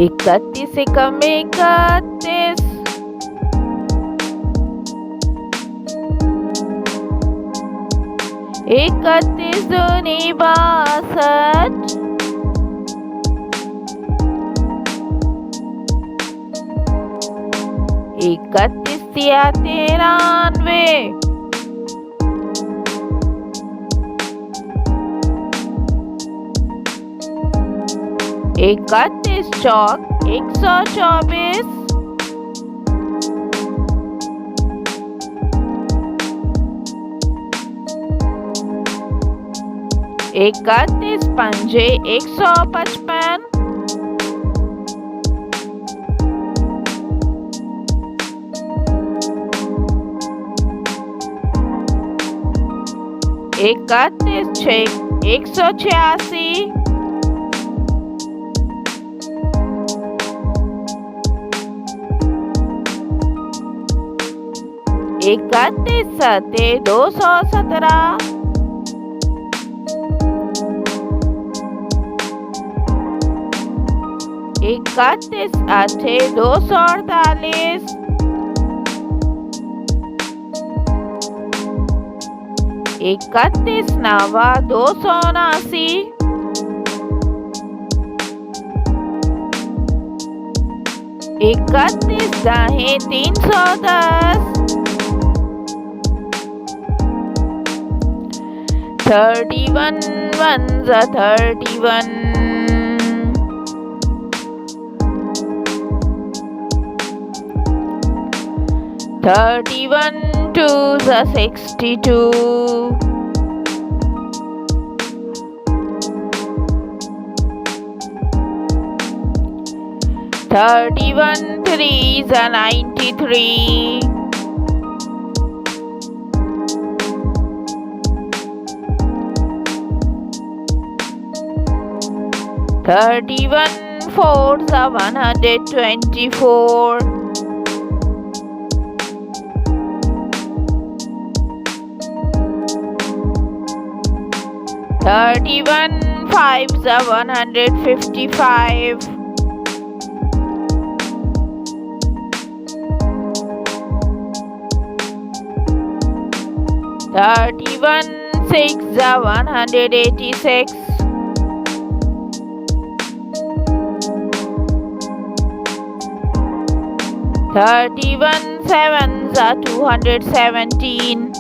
इकतीस एकम इकतीस, इकतीस दूनी 62, इकतीस तिया 93, इकतीस चौक 124, इकतीस पंजे 155, इकतीस छः 186, इकतीस सते 217, इकतीस आठे 248, इकतीस नवा 279, इकतीस दाहे 310, 31 ones are 31, 31 twos are 62, 31 threes are 93, 31 fours are 124, 31 fives are 155, 31 six are 186, 31 sevens are 217,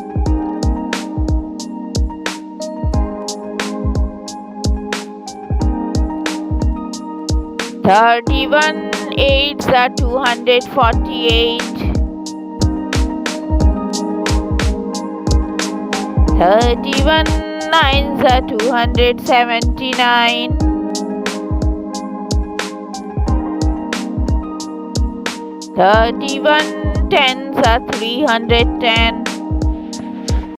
31 eights are 248, 31 nines are 279, 31 tens are 310,